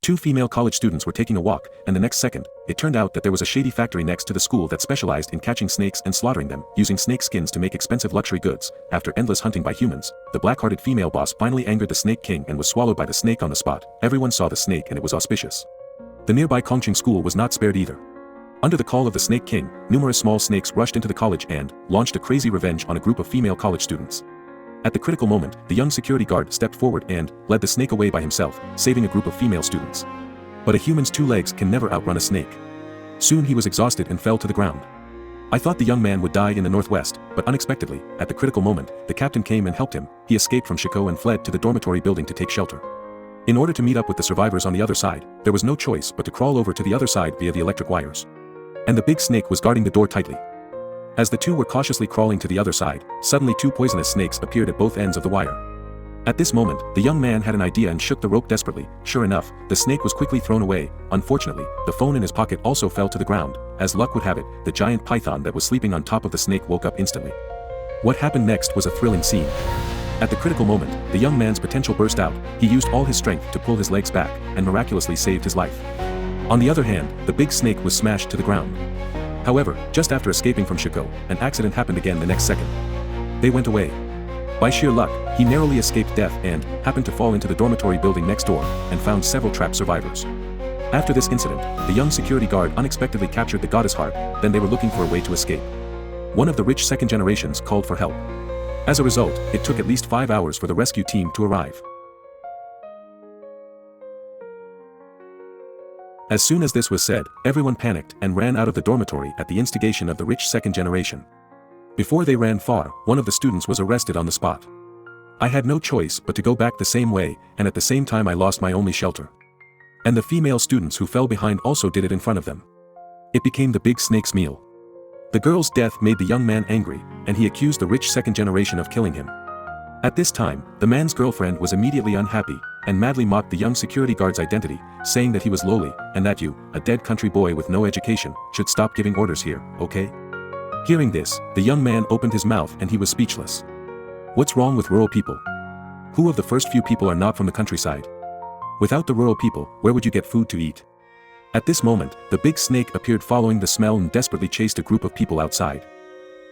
Two female college students were taking a walk, and the next second, it turned out that there was a shady factory next to the school that specialized in catching snakes and slaughtering them, using snake skins to make expensive luxury goods. After endless hunting by humans, the black-hearted female boss finally angered the Snake King and was swallowed by the snake on the spot. Everyone saw the snake and it was auspicious. The nearby Kongqing school was not spared either. Under the call of the Snake King, numerous small snakes rushed into the college and launched a crazy revenge on a group of female college students. At the critical moment, the young security guard stepped forward and led the snake away by himself, saving a group of female students. But a human's 2 legs can never outrun a snake. Soon he was exhausted and fell to the ground. I thought the young man would die in the northwest, but unexpectedly, at the critical moment, the captain came and helped him. He escaped from Chicago and fled to the dormitory building to take shelter. In order to meet up with the survivors on the other side, there was no choice but to crawl over to the other side via the electric wires. And the big snake was guarding the door tightly. As the two were cautiously crawling to the other side, suddenly 2 poisonous snakes appeared at both ends of the wire. At this moment, the young man had an idea and shook the rope desperately. Sure enough, the snake was quickly thrown away. Unfortunately, the phone in his pocket also fell to the ground. As luck would have it, the giant python that was sleeping on top of the snake woke up instantly. What happened next was a thrilling scene. At the critical moment, the young man's potential burst out. He used all his strength to pull his legs back, and miraculously saved his life. On the other hand, the big snake was smashed to the ground. However, just after escaping from Chicago, an accident happened again the next second. They went away. By sheer luck, he narrowly escaped death and happened to fall into the dormitory building next door and found several trapped survivors. After this incident, the young security guard unexpectedly captured the goddess heart. Then they were looking for a way to escape. One of the rich second generations called for help. As a result, it took at least 5 hours for the rescue team to arrive. As soon as this was said, everyone panicked and ran out of the dormitory at the instigation of the rich second generation. Before they ran far, one of the students was arrested on the spot. I had no choice but to go back the same way, and at the same time I lost my only shelter. And the female students who fell behind also did it in front of them. It became the big snake's meal. The girl's death made the young man angry, and he accused the rich second generation of killing him. At this time, the man's girlfriend was immediately unhappy, and madly mocked the young security guard's identity, saying that he was lowly, and that you, a dead country boy with no education, should stop giving orders here, okay? Hearing this, the young man opened his mouth and he was speechless. What's wrong with rural people? Who of the first few people are not from the countryside? Without the rural people, where would you get food to eat? At this moment, the big snake appeared following the smell and desperately chased a group of people outside.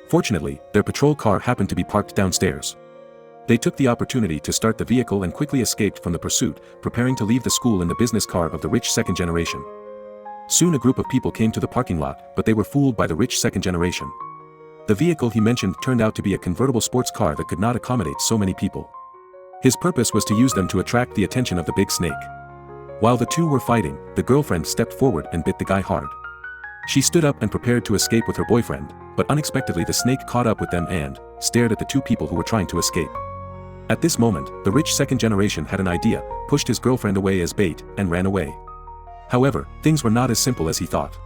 Fortunately, their patrol car happened to be parked downstairs. They took the opportunity to start the vehicle and quickly escaped from the pursuit, preparing to leave the school in the business car of the rich second generation. Soon a group of people came to the parking lot, but they were fooled by the rich second generation. The vehicle he mentioned turned out to be a convertible sports car that could not accommodate so many people. His purpose was to use them to attract the attention of the big snake. While the two were fighting, the girlfriend stepped forward and bit the guy hard. She stood up and prepared to escape with her boyfriend, but unexpectedly the snake caught up with them and stared at the 2 people who were trying to escape. At this moment, the rich second generation had an idea, pushed his girlfriend away as bait, and ran away. However, things were not as simple as he thought.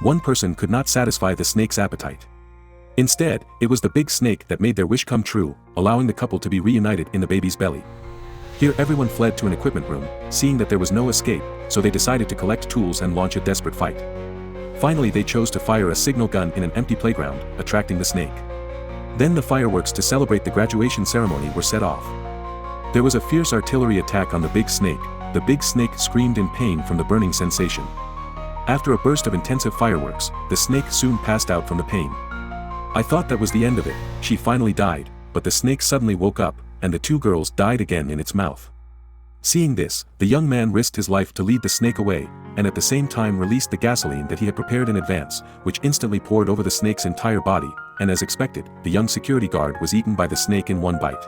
One person could not satisfy the snake's appetite. Instead, it was the big snake that made their wish come true, allowing the couple to be reunited in the baby's belly. Here everyone fled to an equipment room, seeing that there was no escape, so they decided to collect tools and launch a desperate fight. Finally they chose to fire a signal gun in an empty playground, attracting the snake. Then the fireworks to celebrate the graduation ceremony were set off. There was a fierce artillery attack on the big snake. The big snake screamed in pain from the burning sensation. After a burst of intensive fireworks, the snake soon passed out from the pain. I thought that was the end of it, she finally died, but the snake suddenly woke up, and the 2 girls died again in its mouth. Seeing this, the young man risked his life to lead the snake away, and at the same time released the gasoline that he had prepared in advance, which instantly poured over the snake's entire body, and as expected, the young security guard was eaten by the snake in one bite.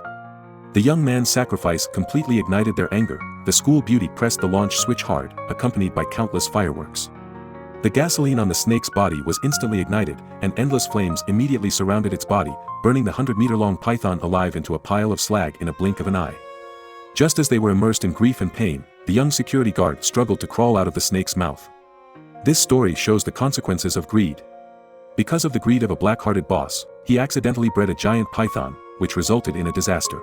The young man's sacrifice completely ignited their anger. The school beauty pressed the launch switch hard, accompanied by countless fireworks. The gasoline on the snake's body was instantly ignited, and endless flames immediately surrounded its body, burning the 100-meter-long python alive into a pile of slag in a blink of an eye. Just as they were immersed in grief and pain, the young security guard struggled to crawl out of the snake's mouth. This story shows the consequences of greed. Because of the greed of a black-hearted boss, he accidentally bred a giant python, which resulted in a disaster.